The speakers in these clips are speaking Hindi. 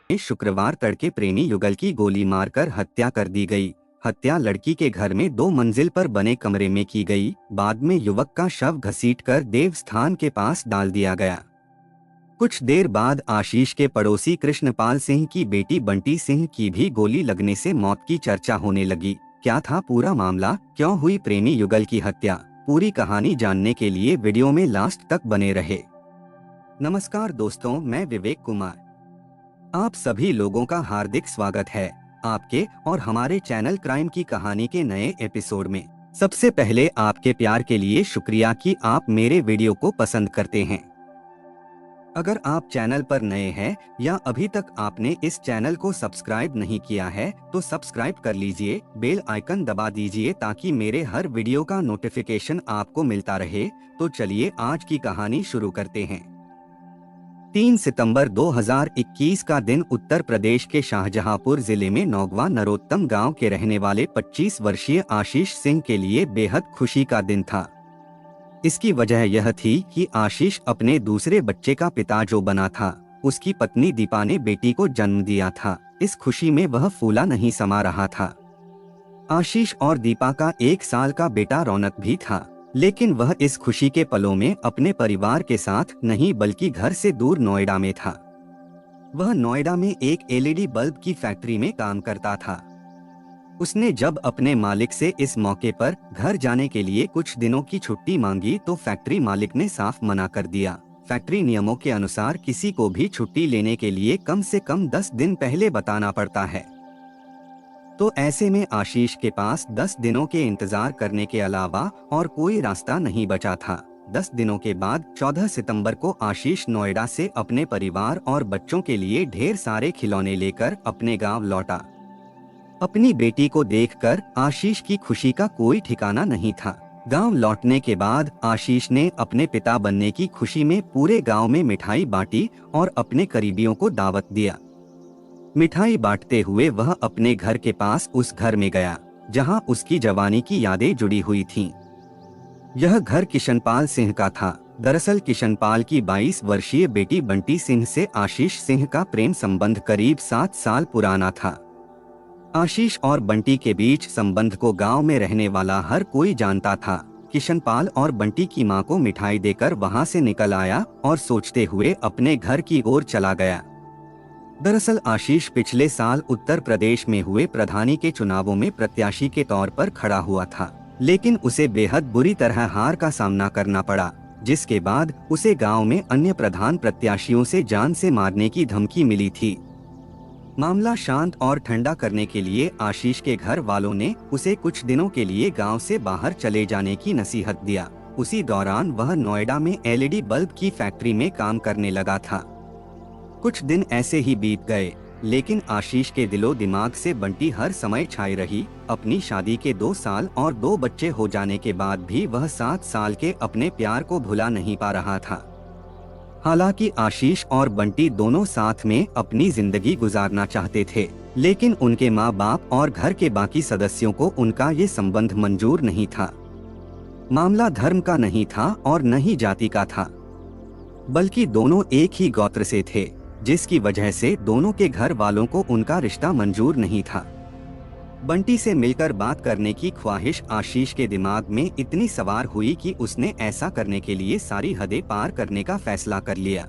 में शुक्रवार तड़के प्रेमी युगल की गोली मारकर हत्या कर दी गई। हत्या लड़की के घर में 2 मंजिल पर बने कमरे में की गई। बाद में युवक का शव घसीटकर देवस्थान के पास डाल दिया गया। कुछ देर बाद आशीष के पड़ोसी कृष्णपाल सिंह की बेटी बंटी सिंह की भी गोली लगने से मौत की चर्चा होने लगी। क्या था पूरा मामला, क्यों हुई प्रेमी युगल की हत्या? पूरी कहानी जानने के लिए वीडियो में लास्ट तक बने रहे। नमस्कार दोस्तों, मैं विवेक कुमार। आप सभी लोगों का हार्दिक स्वागत है आपके और हमारे चैनल क्राइम की कहानी के नए एपिसोड में। सबसे पहले आपके प्यार के लिए शुक्रिया कि आप मेरे वीडियो को पसंद करते हैं। अगर आप चैनल पर नए हैं या अभी तक आपने इस चैनल को सब्सक्राइब नहीं किया है तो सब्सक्राइब कर लीजिए, बेल आइकन दबा दीजिए ताकि मेरे हर वीडियो का नोटिफिकेशन आपको मिलता रहे। तो चलिए आज की कहानी शुरू करते हैं। 3 सितंबर 2021 का दिन उत्तर प्रदेश के शाहजहांपुर जिले में नौगवा नरोत्तम गांव के रहने वाले 25 वर्षीय आशीष सिंह के लिए बेहद खुशी का दिन था। इसकी वजह यह थी कि आशीष अपने दूसरे बच्चे का पिता जो बना था, उसकी पत्नी दीपा ने बेटी को जन्म दिया था। इस खुशी में वह फूला नहीं समा रहा था। आशीष और दीपा का 1 साल का बेटा रौनक भी था, लेकिन वह इस खुशी के पलों में अपने परिवार के साथ नहीं बल्कि घर से दूर नोएडा में था। वह नोएडा में एक एलईडी बल्ब की फैक्ट्री में काम करता था। उसने जब अपने मालिक से इस मौके पर घर जाने के लिए कुछ दिनों की छुट्टी मांगी तो फैक्ट्री मालिक ने साफ मना कर दिया। फैक्ट्री नियमों के अनुसार किसी को भी छुट्टी लेने के लिए कम से कम 10 दिन पहले बताना पड़ता है। तो ऐसे में आशीष के पास 10 दिनों के इंतजार करने के अलावा और कोई रास्ता नहीं बचा था। 10 दिनों के बाद 14 सितंबर को आशीष नोएडा से अपने परिवार और बच्चों के लिए ढेर सारे खिलौने लेकर अपने गांव लौटा। अपनी बेटी को देखकर आशीष की खुशी का कोई ठिकाना नहीं था। गांव लौटने के बाद आशीष ने अपने पिता बनने की खुशी में पूरे गांव में मिठाई बांटी और अपने करीबियों को दावत दिया। मिठाई बांटते हुए वह अपने घर के पास उस घर में गया जहां उसकी जवानी की यादें जुड़ी हुई थीं। यह घर किशनपाल सिंह का था। दरअसल किशनपाल की 22 वर्षीय बेटी बंटी सिंह से आशीष सिंह का प्रेम संबंध करीब 7 साल पुराना था। आशीष और बंटी के बीच संबंध को गांव में रहने वाला हर कोई जानता था। किशनपाल और बंटी की मां को मिठाई देकर वहां से निकल आया और सोचते हुए अपने घर की ओर चला गया। दरअसल आशीष पिछले साल उत्तर प्रदेश में हुए प्रधानी के चुनावों में प्रत्याशी के तौर पर खड़ा हुआ था, लेकिन उसे बेहद बुरी तरह हार का सामना करना पड़ा, जिसके बाद उसे गाँव में अन्य प्रधान प्रत्याशियों से जान से मारने की धमकी मिली थी। मामला शांत और ठंडा करने के लिए आशीष के घर वालों ने उसे कुछ दिनों के लिए गांव से बाहर चले जाने की नसीहत दिया। उसी दौरान वह नोएडा में एलईडी बल्ब की फैक्ट्री में काम करने लगा था। कुछ दिन ऐसे ही बीत गए, लेकिन आशीष के दिलो दिमाग से बंटी हर समय छाई रही। अपनी शादी के 2 साल और 2 बच्चे हो जाने के बाद भी वह 7 साल के अपने प्यार को भुला नहीं पा रहा था। हालांकि आशीष और बंटी दोनों साथ में अपनी जिंदगी गुजारना चाहते थे, लेकिन उनके माँ बाप और घर के बाकी सदस्यों को उनका ये संबंध मंजूर नहीं था। मामला धर्म का नहीं था और न ही जाति का था, बल्कि दोनों एक ही गोत्र से थे, जिसकी वजह से दोनों के घर वालों को उनका रिश्ता मंजूर नहीं था। बंटी से मिलकर बात करने की ख्वाहिश आशीष के दिमाग में इतनी सवार हुई कि उसने ऐसा करने के लिए सारी हदें पार करने का फैसला कर लिया।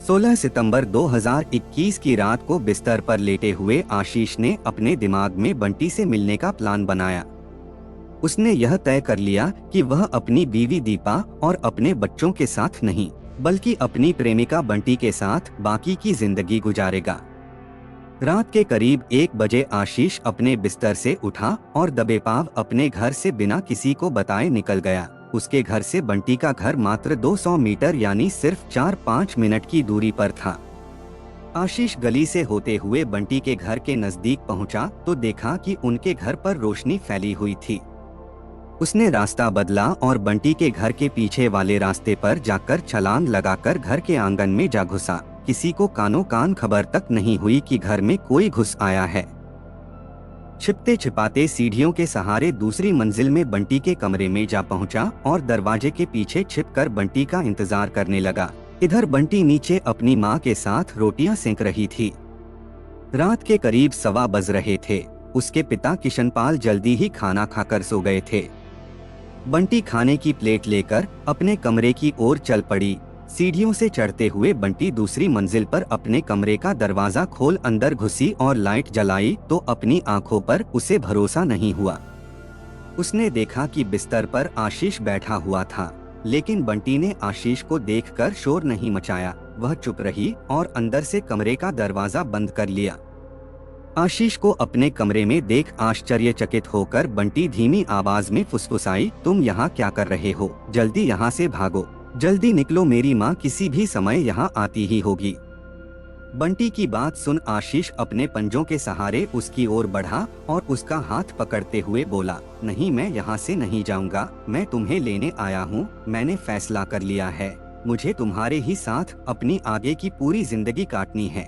16 सितंबर 2021 की रात को बिस्तर पर लेटे हुए आशीष ने अपने दिमाग में बंटी से मिलने का प्लान बनाया। उसने यह तय कर लिया कि वह अपनी बीवी दीपा और अपने बच्चों के साथ नहीं, बल्कि अपनी प्रेमिका बंटी के साथ बाकी की जिंदगी गुजारेगा। रात के करीब 1 बजे आशीष अपने बिस्तर से उठा और दबे पांव अपने घर से बिना किसी को बताए निकल गया। उसके घर से बंटी का घर मात्र 200 मीटर यानी सिर्फ 4-5 मिनट की दूरी पर था। आशीष गली से होते हुए बंटी के घर के नजदीक पहुंचा तो देखा कि उनके घर पर रोशनी फैली हुई थी। उसने रास्ता बदला और बंटी के घर के पीछे वाले रास्ते पर जाकर छलांग लगाकर घर के आंगन में जा घुसा। किसी को कानों कान खबर तक नहीं हुई कि घर में कोई घुस आया है। छिपते छिपाते सीढ़ियों के सहारे दूसरी मंजिल में बंटी के कमरे में जा पहुंचा और दरवाजे के पीछे छिपकर बंटी का इंतजार करने लगा। इधर बंटी नीचे अपनी माँ के साथ रोटियां सेंक रही थी। रात के करीब 1:15 बज रहे थे। उसके पिता किशनपाल जल्दी ही खाना खाकर सो गए थे। बंटी खाने की प्लेट लेकर अपने कमरे की ओर चल पड़ी। सीढ़ियों से चढ़ते हुए बंटी दूसरी मंजिल पर अपने कमरे का दरवाजा खोल अंदर घुसी और लाइट जलाई तो अपनी आंखों पर उसे भरोसा नहीं हुआ। उसने देखा कि बिस्तर पर आशीष बैठा हुआ था, लेकिन बंटी ने आशीष को देखकर शोर नहीं मचाया। वह चुप रही और अंदर से कमरे का दरवाजा बंद कर लिया। आशीष को अपने कमरे में देख आश्चर्यचकित होकर बंटी धीमी आवाज में फुसफुसाई, तुम यहाँ क्या कर रहे हो? जल्दी यहाँ से भागो, जल्दी निकलो, मेरी माँ किसी भी समय यहाँ आती ही होगी। बंटी की बात सुन आशीष अपने पंजों के सहारे उसकी ओर बढ़ा और उसका हाथ पकड़ते हुए बोला, नहीं, मैं यहाँ से नहीं जाऊँगा, मैं तुम्हें लेने आया हूँ। मैंने फैसला कर लिया है, मुझे तुम्हारे ही साथ अपनी आगे की पूरी जिंदगी काटनी है।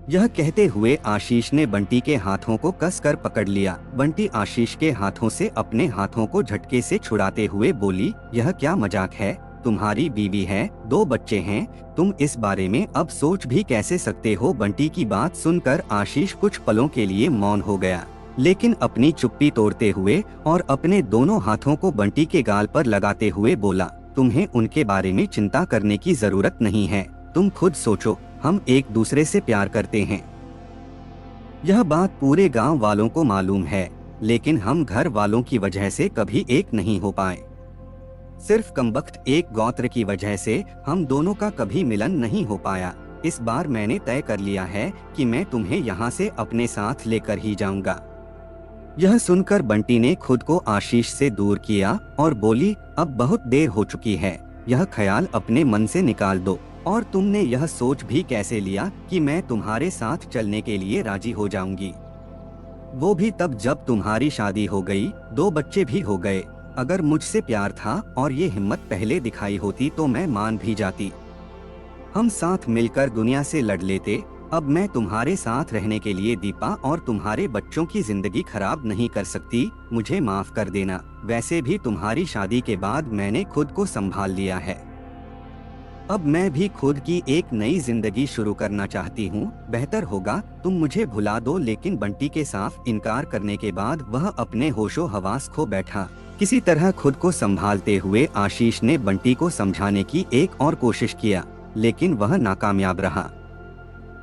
यह कहते हुए आशीष ने बंटी के हाथों को कसकर पकड़ लिया। बंटी आशीष के हाथों से अपने हाथों को झटके से छुड़ाते हुए बोली, यह क्या मजाक है? तुम्हारी बीवी है, 2 बच्चे हैं, तुम इस बारे में अब सोच भी कैसे सकते हो? बंटी की बात सुनकर आशीष कुछ पलों के लिए मौन हो गया, लेकिन अपनी चुप्पी तोड़ते हुए और अपने दोनों हाथों को बंटी के गाल पर लगाते हुए बोला, तुम्हें उनके बारे में चिंता करने की जरूरत नहीं है। तुम खुद सोचो, हम एक दूसरे से प्यार करते हैं। यह बात पूरे गांव वालों को मालूम है, लेकिन हम घर वालों की वजह से कभी एक नहीं हो पाए। सिर्फ कमबख्त एक गोत्र की वजह से हम दोनों का कभी मिलन नहीं हो पाया। इस बार मैंने तय कर लिया है कि मैं तुम्हें यहाँ से अपने साथ लेकर ही जाऊंगा। यह सुनकर बंटी ने खुद को आशीष से दूर किया और बोली, अब बहुत देर हो चुकी है, यह ख्याल अपने मन से निकाल दो। और तुमने यह सोच भी कैसे लिया कि मैं तुम्हारे साथ चलने के लिए राजी हो जाऊंगी? वो भी तब जब तुम्हारी शादी हो गई, 2 बच्चे भी हो गए। अगर मुझसे प्यार था और ये हिम्मत पहले दिखाई होती तो मैं मान भी जाती। हम साथ मिलकर दुनिया से लड़ लेते। अब मैं तुम्हारे साथ रहने के लिए दीपा और तुम्हारे बच्चों की जिंदगी खराब नहीं कर सकती। मुझे माफ कर देना। वैसे भी तुम्हारी शादी के बाद मैंने खुद को संभाल लिया है। अब मैं भी खुद की एक नई जिंदगी शुरू करना चाहती हूँ। बेहतर होगा तुम मुझे भुला दो। लेकिन बंटी के साफ इनकार करने के बाद वह अपने होशो हवास खो बैठा। किसी तरह खुद को संभालते हुए आशीष ने बंटी को समझाने की एक और कोशिश किया, लेकिन वह नाकामयाब रहा।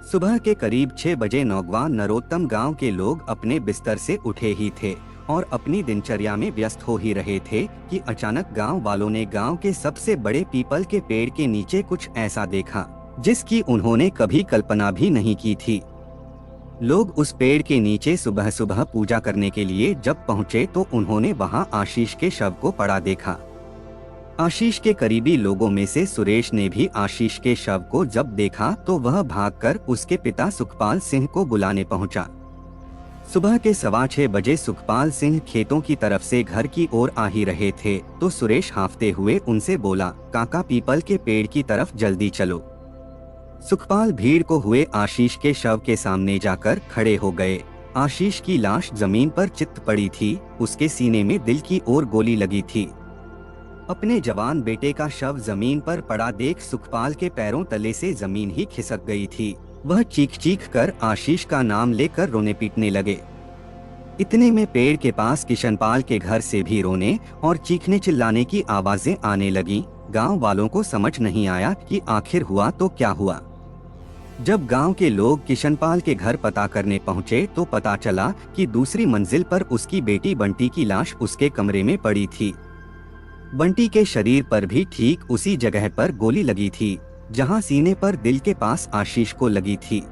सुबह के करीब 6 बजे नौगवा नरोत्तम गांव के लोग अपने बिस्तर से उठे ही थे और अपनी दिनचर्या में व्यस्त हो ही रहे थे कि अचानक गांव वालों ने गांव के सबसे बड़े पीपल के पेड़ के नीचे कुछ ऐसा देखा जिसकी उन्होंने कभी कल्पना भी नहीं की थी। लोग उस पेड़ के नीचे सुबह सुबह पूजा करने के लिए जब पहुंचे तो उन्होंने वहां आशीष के शव को पड़ा देखा। आशीष के करीबी लोगों में से सुरेश ने भी आशीष के शव को जब देखा तो वह भागकर उसके पिता सुखपाल सिंह को बुलाने पहुंचा। सुबह के 6:15 बजे सुखपाल सिंह खेतों की तरफ से घर की ओर आ ही रहे थे तो सुरेश हांफते हुए उनसे बोला, काका पीपल के पेड़ की तरफ जल्दी चलो। सुखपाल भीड़ को हुए आशीष के शव के सामने जाकर खड़े हो गए। आशीष की लाश जमीन पर चित पड़ी थी, उसके सीने में दिल की ओर गोली लगी थी। अपने जवान बेटे का शव जमीन पर पड़ा देख सुखपाल के पैरों तले से जमीन ही खिसक गई थी। वह चीख चीख कर आशीष का नाम लेकर रोने पीटने लगे। इतने में पेड़ के पास किशनपाल के घर से भी रोने और चीखने चिल्लाने की आवाजें आने लगी। गांव वालों को समझ नहीं आया कि आखिर हुआ तो क्या हुआ। जब गांव के लोग किशनपाल के घर पता करने पहुंचे तो पता चला कि दूसरी मंजिल पर उसकी बेटी बंटी की लाश उसके कमरे में पड़ी थी। बंटी के शरीर पर भी ठीक उसी जगह पर गोली लगी थी जहां सीने पर दिल के पास आशीष को लगी थी।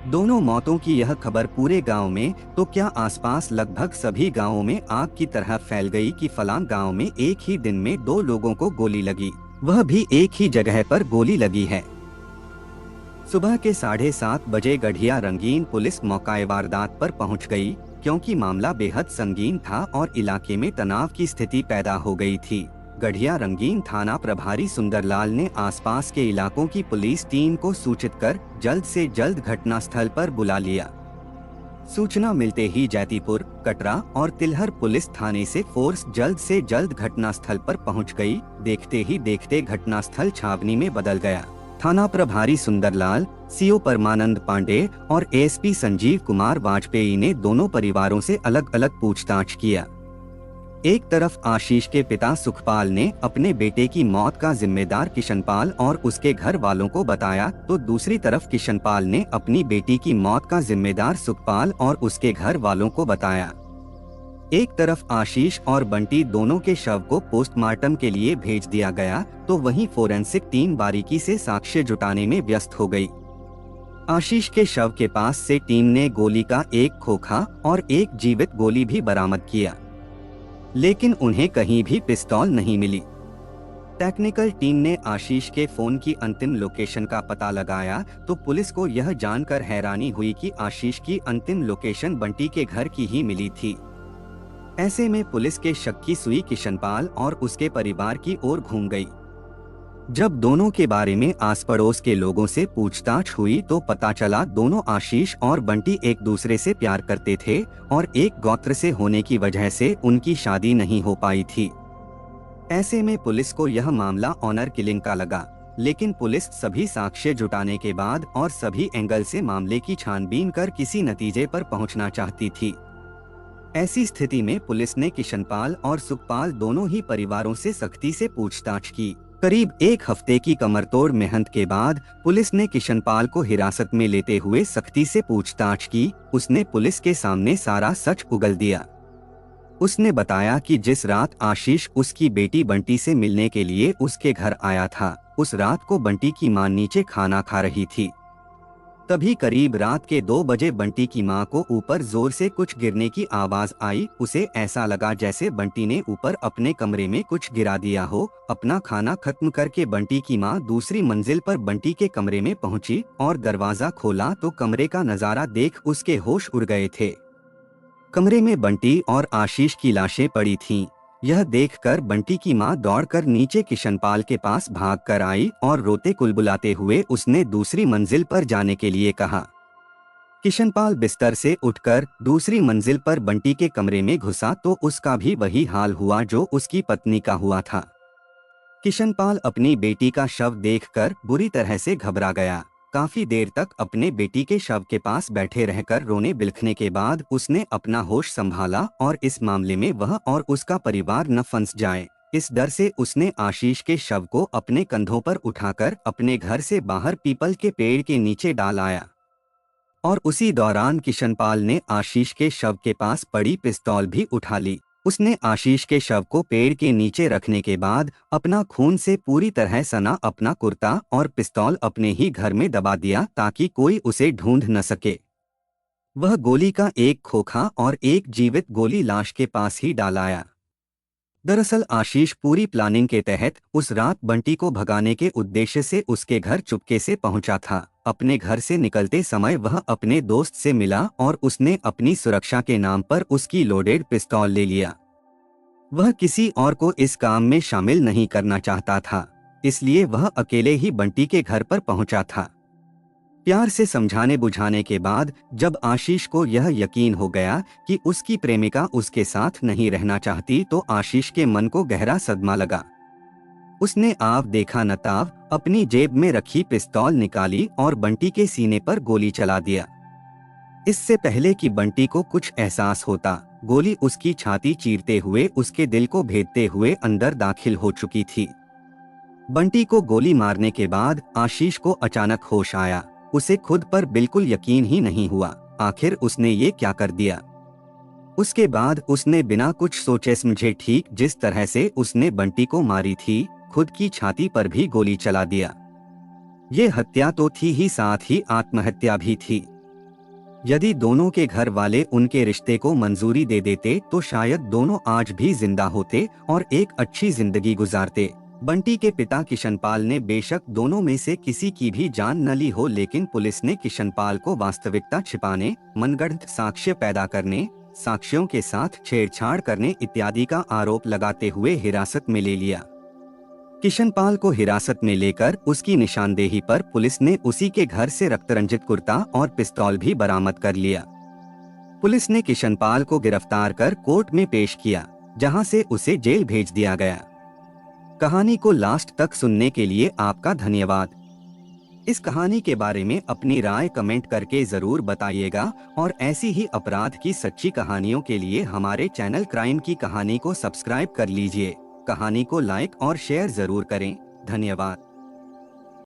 दोनों मौतों की यह खबर पूरे गांव में तो क्या आसपास लगभग सभी गांवों में आग की तरह फैल गई कि फलां गांव में एक ही दिन में 2 लोगों को गोली लगी, वह भी एक ही जगह पर गोली लगी है। सुबह के 7:30 बजे गढ़िया रंगीन पुलिस मौके वारदात पर पहुंच गई, क्योंकि मामला बेहद संगीन था और इलाके में तनाव की स्थिति पैदा हो गई थी। गढ़िया रंगीन थाना प्रभारी सुंदरलाल ने आसपास के इलाकों की पुलिस टीम को सूचित कर जल्द से जल्द घटनास्थल पर बुला लिया। सूचना मिलते ही जैतीपुर, कटरा और तिलहर पुलिस थाने से फोर्स जल्द से जल्द घटनास्थल पर पहुंच गई। देखते ही देखते घटनास्थल छावनी में बदल गया। थाना प्रभारी सुंदरलाल, सीओ परमानंद पांडे और एएसपी संजीव कुमार वाजपेयी ने दोनों परिवारों से अलग अलग पूछताछ किया। एक तरफ आशीष के पिता सुखपाल ने अपने बेटे की मौत का जिम्मेदार किशनपाल और उसके घर वालों को बताया, तो दूसरी तरफ किशनपाल ने अपनी बेटी की मौत का जिम्मेदार सुखपाल और उसके घर वालों को बताया। एक तरफ आशीष और बंटी दोनों के शव को पोस्टमार्टम के लिए भेज दिया गया, तो वहीं फोरेंसिक टीम बारीकी से साक्ष्य जुटाने में व्यस्त हो गई। आशीष के शव के पास से टीम ने गोली का एक खोखा और एक जीवित गोली भी बरामद किया, लेकिन उन्हें कहीं भी पिस्तौल नहीं मिली। टेक्निकल टीम ने आशीष के फोन की अंतिम लोकेशन का पता लगाया, तो पुलिस को यह जानकर हैरानी हुई कि आशीष की अंतिम लोकेशन बंटी के घर की ही मिली थी। ऐसे में पुलिस के शक की सुई किशनपाल और उसके परिवार की ओर घूम गई। जब दोनों के बारे में आस पड़ोस के लोगों से पूछताछ हुई, तो पता चला दोनों आशीष और बंटी एक दूसरे से प्यार करते थे और एक गोत्र से होने की वजह से उनकी शादी नहीं हो पाई थी। ऐसे में पुलिस को यह मामला ऑनर किलिंग का लगा, लेकिन पुलिस सभी साक्ष्य जुटाने के बाद और सभी एंगल से मामले की छानबीन कर किसी नतीजे पर पहुंचना चाहती थी। ऐसी स्थिति में पुलिस ने किशनपाल और सुखपाल दोनों ही परिवारों से सख्ती से पूछताछ की। करीब एक हफ्ते की कमरतोड़ मेहनत के बाद पुलिस ने किशनपाल को हिरासत में लेते हुए सख्ती से पूछताछ की। उसने पुलिस के सामने सारा सच उगल दिया। उसने बताया कि जिस रात आशीष उसकी बेटी बंटी से मिलने के लिए उसके घर आया था, उस रात को बंटी की मां नीचे खाना खा रही थी। तभी करीब रात के 2 बजे बंटी की मां को ऊपर जोर से कुछ गिरने की आवाज आई। उसे ऐसा लगा जैसे बंटी ने ऊपर अपने कमरे में कुछ गिरा दिया हो। अपना खाना खत्म करके बंटी की मां दूसरी मंजिल पर बंटी के कमरे में पहुंची और दरवाजा खोला तो कमरे का नजारा देख उसके होश उड़ गए थे। कमरे में बंटी और आशीष की लाशें पड़ी थीं। यह देखकर बंटी की मां दौड़कर नीचे किशनपाल के पास भागकर आई और रोते कुलबुलाते हुए उसने दूसरी मंजिल पर जाने के लिए कहा। किशनपाल बिस्तर से उठकर दूसरी मंजिल पर बंटी के कमरे में घुसा तो उसका भी वही हाल हुआ जो उसकी पत्नी का हुआ था। किशनपाल अपनी बेटी का शव देखकर बुरी तरह से घबरा गया। काफी देर तक अपने बेटी के शव के पास बैठे रहकर रोने बिलखने के बाद उसने अपना होश संभाला और इस मामले में वह और उसका परिवार न फंस जाए, इस डर से उसने आशीष के शव को अपने कंधों पर उठाकर अपने घर से बाहर पीपल के पेड़ के नीचे डाल आया। और उसी दौरान किशनपाल ने आशीष के शव के पास पड़ी पिस्तौल भी उठा ली। उसने आशीष के शव को पेड़ के नीचे रखने के बाद अपना खून से पूरी तरह सना अपना कुर्ता और पिस्तौल अपने ही घर में दबा दिया ताकि कोई उसे ढूंढ न सके। वह गोली का एक खोखा और एक जीवित गोली लाश के पास ही डाल आया। दरअसल आशीष पूरी प्लानिंग के तहत उस रात बंटी को भगाने के उद्देश्य से उसके घर चुपके से पहुंचा था। अपने घर से निकलते समय वह अपने दोस्त से मिला और उसने अपनी सुरक्षा के नाम पर उसकी लोडेड पिस्तौल ले लिया। वह किसी और को इस काम में शामिल नहीं करना चाहता था, इसलिए वह अकेले ही बंटी के घर पर पहुंचा था। प्यार से समझाने बुझाने के बाद जब आशीष को यह यकीन हो गया कि उसकी प्रेमिका उसके साथ नहीं रहना चाहती, तो आशीष के मन को गहरा सदमा लगा। उसने आव देखा न ताव अपनी जेब में रखी पिस्तौल निकाली और बंटी के सीने पर गोली चला दिया। इससे पहले कि बंटी को कुछ एहसास होता, गोली उसकी छाती चीरते हुए उसके दिल को भेदते हुए अंदर दाखिल हो चुकी थी। बंटी को गोली मारने के बाद आशीष को अचानक होश आया। उसे खुद पर बिल्कुल यकीन ही नहीं हुआ, आखिर उसने ये क्या कर दिया। उसके बाद उसने बिना कुछ सोचे समझे ठीक जिस तरह से उसने बंटी को मारी थी, खुद की छाती पर भी गोली चला दिया। ये हत्या तो थी ही, साथ ही आत्महत्या भी थी। यदि दोनों के घर वाले उनके रिश्ते को मंजूरी दे देते तो शायद दोनों आज भी जिंदा होते और एक अच्छी जिंदगी गुजारते। बंटी के पिता किशनपाल ने बेशक दोनों में से किसी की भी जान न ली हो, लेकिन पुलिस ने किशनपाल को वास्तविकता छिपाने, मनगढ़ंत साक्ष्य पैदा करने, साक्ष्यों के साथ छेड़छाड़ करने इत्यादि का आरोप लगाते हुए हिरासत में ले लिया। किशनपाल को हिरासत में लेकर उसकी निशानदेही पर पुलिस ने उसी के घर से रक्तरंजित कुर्ता और पिस्तौल भी बरामद कर लिया। पुलिस ने किशनपाल को गिरफ्तार कर कोर्ट में पेश किया, जहां से उसे जेल भेज दिया गया। कहानी को लास्ट तक सुनने के लिए आपका धन्यवाद। इस कहानी के बारे में अपनी राय कमेंट करके जरूर बताइएगा और ऐसी ही अपराध की सच्ची कहानियों के लिए हमारे चैनल क्राइम की कहानी को सब्सक्राइब कर लीजिए। कहानी को लाइक और शेयर जरूर करें। धन्यवाद।